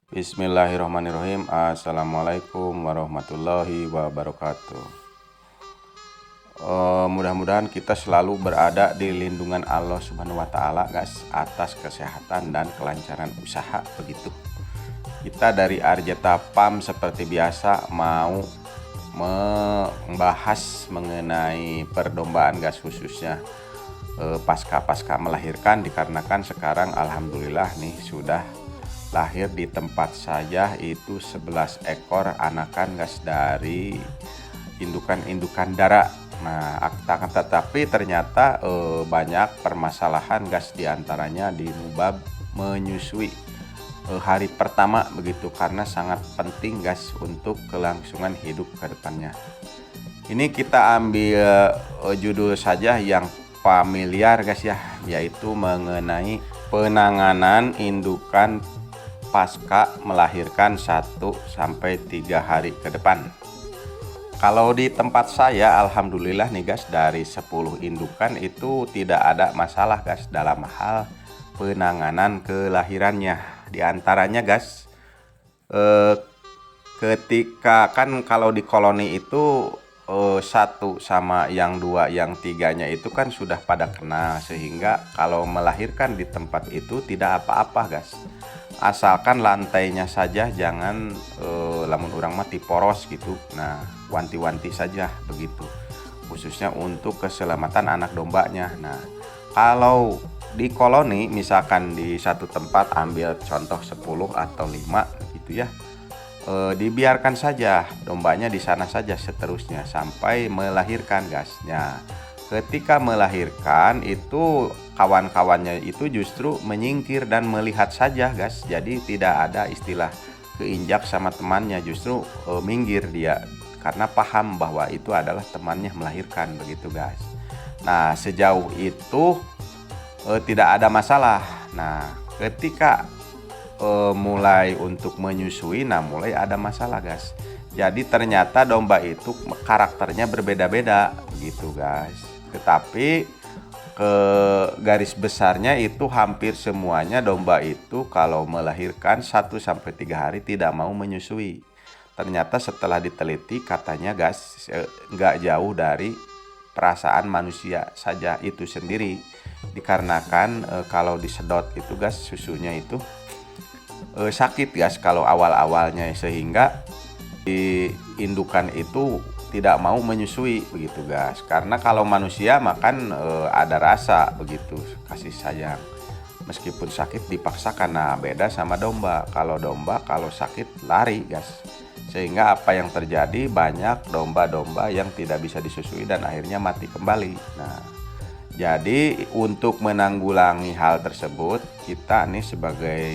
Bismillahirrahmanirrahim. Assalamualaikum warahmatullahi wabarakatuh. Mudah-mudahan kita selalu berada di lindungan Allah Subhanahu wa Ta'ala, guys, atas kesehatan dan kelancaran usaha. Begitu. Kita dari Arjeta PAM seperti biasa mau membahas mengenai perdombaan, guys, khususnya pasca melahirkan, dikarenakan sekarang alhamdulillah nih sudah lahir di tempat saya itu 11 ekor anakan, guys, dari indukan dara. Nah, tetapi ternyata banyak permasalahan, guys, diantaranya di nubab menyusui hari pertama begitu, karena sangat penting, guys, untuk kelangsungan hidup ke depannya. Ini kita ambil judul saja yang familiar, guys, ya, yaitu mengenai penanganan indukan pasca melahirkan 1-3 hari ke depan. Kalau di tempat saya alhamdulillah nih, guys, dari 10 indukan itu tidak ada masalah, guys, dalam hal penanganan kelahirannya. Di antaranya, guys, ketika kan kalau di koloni itu satu sama yang dua, yang tiganya itu kan sudah pada kenal, sehingga kalau melahirkan di tempat itu tidak apa-apa, guys, asalkan lantainya saja jangan lamun urang mati poros gitu. Nah, wanti-wanti saja begitu, khususnya untuk keselamatan anak dombanya. Nah, kalau di koloni misalkan di satu tempat, ambil contoh 10 atau 5 gitu ya, dibiarkan saja dombanya di sana saja seterusnya sampai melahirkan, gasnya. Ketika melahirkan itu kawan-kawannya itu justru menyingkir dan melihat saja, guys. Jadi tidak ada istilah keinjak sama temannya, justru minggir dia karena paham bahwa itu adalah temannya melahirkan begitu, guys. Nah, sejauh itu tidak ada masalah. Nah, ketika mulai untuk menyusui, nah mulai ada masalah, guys. Jadi ternyata domba itu karakternya berbeda-beda begitu, guys. Tetapi ke garis besarnya itu hampir semuanya domba itu kalau melahirkan 1-3 hari tidak mau menyusui. Ternyata setelah diteliti katanya, guys, nggak jauh dari perasaan manusia saja itu sendiri. Dikarenakan kalau disedot itu, guys, susunya itu sakit, guys, kalau awal-awalnya, sehingga di indukan itu tidak mau menyusui begitu, guys. Karena kalau manusia makan ada rasa begitu, kasih sayang, meskipun sakit dipaksakan. Nah, beda sama domba. Kalau domba kalau sakit lari, guys, sehingga apa yang terjadi, banyak domba-domba yang tidak bisa disusui dan akhirnya mati kembali. Nah, jadi untuk menanggulangi hal tersebut, kita nih sebagai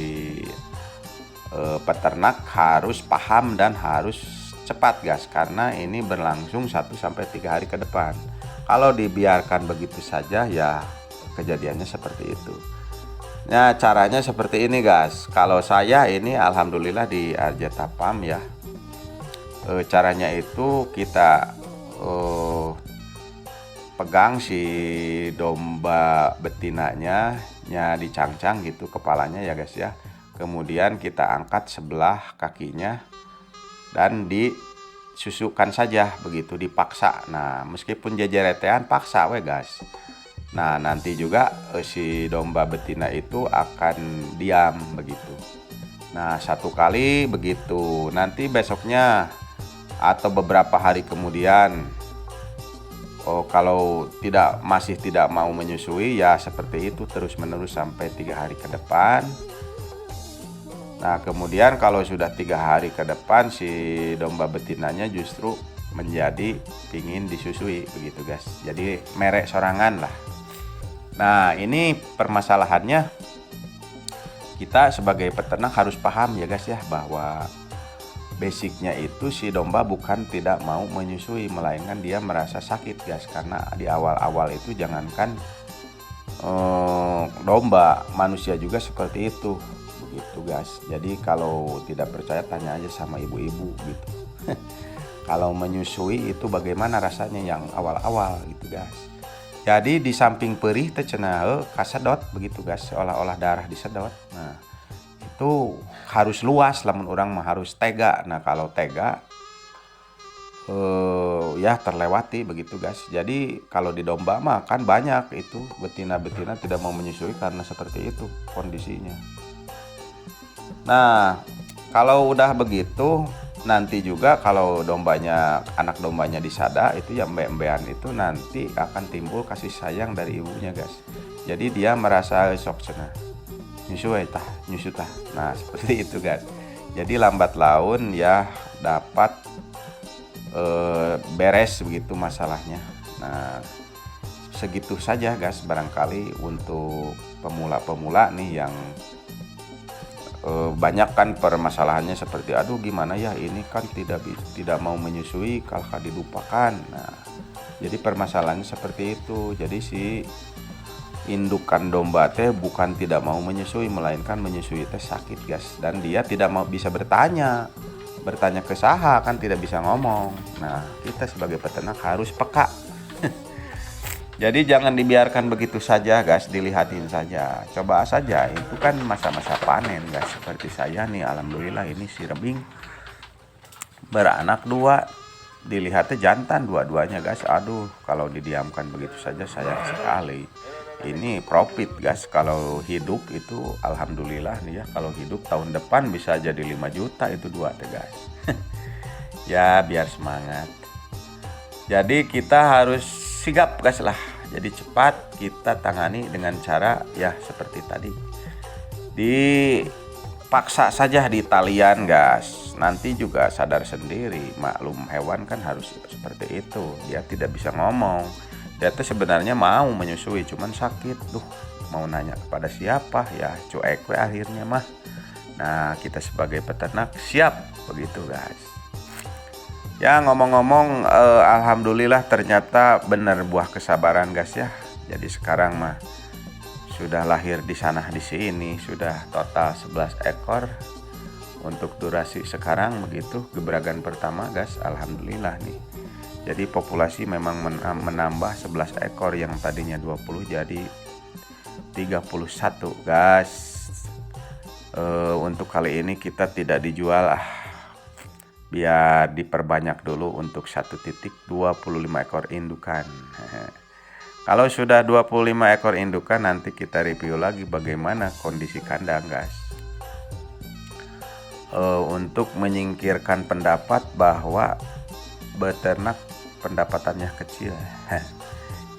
peternak harus paham dan harus cepat, guys, karena ini berlangsung 1-3 hari ke depan. Kalau dibiarkan begitu saja ya kejadiannya seperti itu. Nah, caranya seperti ini, guys. Kalau saya ini alhamdulillah di Arjeta PAM ya, caranya itu kita pegang si domba betinanya, dicangcang gitu kepalanya ya, guys, ya. Kemudian kita angkat sebelah kakinya dan disusukan saja begitu, dipaksa. Nah, meskipun jejeretean paksa we, guys. Nah, nanti juga si domba betina itu akan diam begitu. Nah, 1 kali begitu. Nanti besoknya atau beberapa hari kemudian, kalau masih tidak mau menyusui ya seperti itu terus menerus sampai 3 hari ke depan. Nah, kemudian kalau sudah 3 hari ke depan si domba betinanya justru menjadi pingin disusui begitu, guys. Jadi merek sorangan lah. Nah, ini permasalahannya kita sebagai peternak harus paham ya, guys, ya, bahwa basicnya itu si domba bukan tidak mau menyusui, melainkan dia merasa sakit, guys. Karena di awal-awal itu jangankan domba, manusia juga seperti itu gitu, guys. Jadi kalau tidak percaya tanya aja sama ibu-ibu gitu. Kalau menyusui itu bagaimana rasanya yang awal-awal gitu, guys. Jadi di samping perih teh cenah kasedot begitu, guys, seolah-olah darah disedot. Nah, itu harus luas, lamun orang mah harus tega. Nah kalau tega ya terlewati begitu guys. Jadi kalau di domba mah kan banyak itu betina-betina tidak mau menyusui karena seperti itu kondisinya. Nah kalau udah begitu nanti juga kalau dombanya, anak dombanya disada itu ya embe-embean itu nanti akan timbul kasih sayang dari ibunya guys. Jadi dia merasa sok cenah nyusu tah. Nah seperti itu guys. Jadi lambat laun ya dapat beres begitu masalahnya. Nah segitu saja guys, barangkali untuk pemula-pemula nih yang banyak kan permasalahannya seperti aduh gimana ya ini kan tidak mau menyusui kalau dilupakan. Nah jadi permasalahannya seperti itu. Jadi si indukan domba teh bukan tidak mau menyusui, melainkan menyusui teh sakit guys, dan dia tidak mau bisa bertanya ke saha, kan tidak bisa ngomong. Nah kita sebagai peternak harus peka. Jadi jangan dibiarkan begitu saja guys, dilihatin saja. Coba saja, itu kan masa-masa panen guys. Seperti saya nih, alhamdulillah ini si Rebing beranak 2. Dilihatnya jantan dua-duanya guys. Aduh kalau didiamkan begitu saja sayang sekali. Ini profit guys, kalau hidup itu alhamdulillah nih ya. Kalau hidup tahun depan bisa jadi 5 juta itu 2 guys. Ya biar semangat. Jadi kita harus sigap guys lah. Jadi cepat kita tangani dengan cara ya seperti tadi. Dipaksa saja di talian guys. Nanti juga sadar sendiri, maklum hewan kan harus seperti itu. Dia tidak bisa ngomong. Dia tuh sebenarnya mau menyusui cuman sakit. Mau nanya kepada siapa ya, cuek we akhirnya mah. Nah kita sebagai peternak siap begitu guys. Ya ngomong-ngomong alhamdulillah ternyata benar buah kesabaran guys ya. Jadi sekarang mah sudah lahir di sana di sini, sudah total 11 ekor untuk durasi sekarang begitu geberagan pertama guys. Alhamdulillah nih. Jadi populasi memang menambah 11 ekor yang tadinya 20 jadi 31 guys. Untuk kali ini kita tidak dijual biar diperbanyak dulu untuk 1 titik 25 ekor indukan. Kalau sudah 25 ekor indukan nanti kita review lagi bagaimana kondisi kandang guys. Untuk menyingkirkan pendapat bahwa beternak pendapatannya kecil,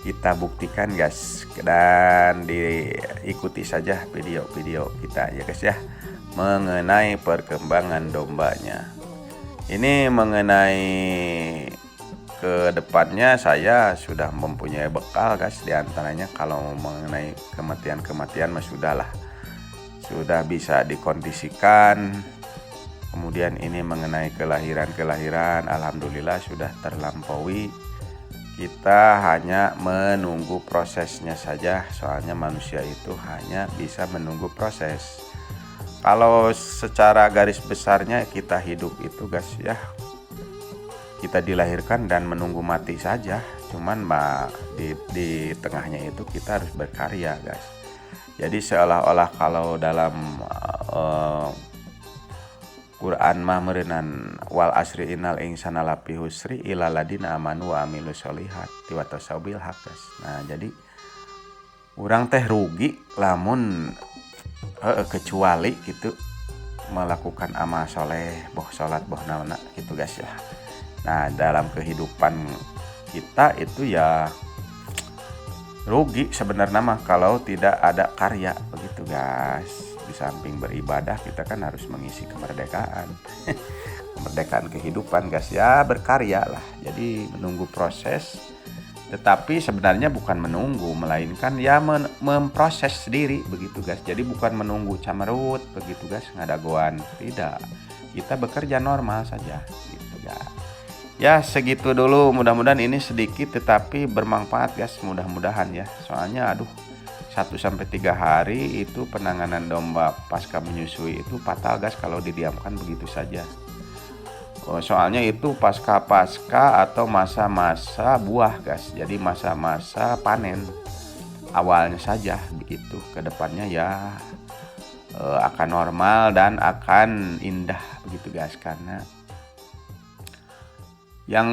kita buktikan guys, dan diikuti saja video-video kita ya guys ya mengenai perkembangan dombanya. Ini mengenai ke depannya saya sudah mempunyai bekal guys, diantaranya kalau mengenai kematian mah sudah bisa dikondisikan. Kemudian ini mengenai kelahiran alhamdulillah sudah terlampaui. Kita hanya menunggu prosesnya saja, soalnya manusia itu hanya bisa menunggu proses. Kalau secara garis besarnya kita hidup itu guys ya, kita dilahirkan dan menunggu mati saja. Cuman di tengahnya itu kita harus berkarya guys. Jadi seolah-olah kalau dalam Quran mah meureunnan wal asri innal insana lafi husri illa ladina amanu wa amilus solihat wa tasawbil haq guys. Nah jadi urang teh rugi lamun kecuali gitu melakukan amal soleh, boh sholat, boh naona gitu guys ya. Nah dalam kehidupan kita itu ya rugi sebenarnya mah kalau tidak ada karya begitu guys. Di samping beribadah kita kan harus mengisi kemerdekaan. Kemerdekaan kehidupan guys ya, berkarya lah. Jadi menunggu proses, tetapi sebenarnya bukan menunggu, melainkan ya memproses diri begitu guys. Jadi bukan menunggu camerut begitu guys, ngadagoan, tidak. Kita bekerja normal saja gitu guys. Ya segitu dulu, mudah-mudahan ini sedikit tetapi bermanfaat guys, mudah-mudahan ya. Soalnya 1-3 hari itu penanganan domba pasca menyusui itu fatal guys kalau didiamkan begitu saja. Soalnya itu pasca atau masa-masa buah guys. Jadi masa-masa panen awalnya saja begitu. Kedepannya ya akan normal dan akan indah begitu guys, karena yang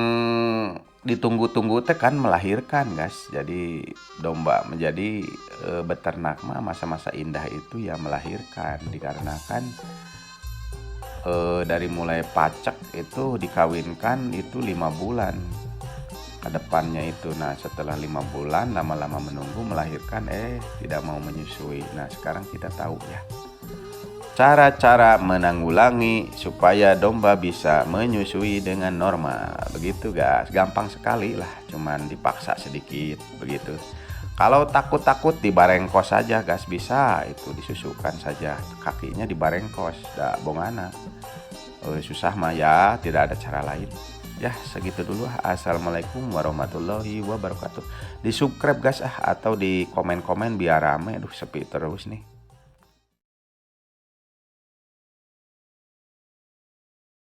ditunggu-tunggu teh kan melahirkan guys. Jadi domba menjadi beternak mah masa-masa indah itu ya melahirkan, dikarenakan dari mulai pacak itu dikawinkan itu 5 bulan ke depannya itu. Nah setelah 5 bulan lama-lama menunggu melahirkan tidak mau menyusui. Nah sekarang kita tahu ya cara-cara menanggulangi supaya domba bisa menyusui dengan normal. Begitu guys, gampang sekali lah, cuman dipaksa sedikit begitu. Kalau takut-takut di barengkos saja guys, bisa itu disusukan saja, kakinya di barengkos, dah bongana. Susah mah ya, tidak ada cara lain. Ya segitu dulu. Assalamualaikum warahmatullahi wabarakatuh. Di subscribe guys atau di komen-komen biar rame. Aduh sepi terus nih.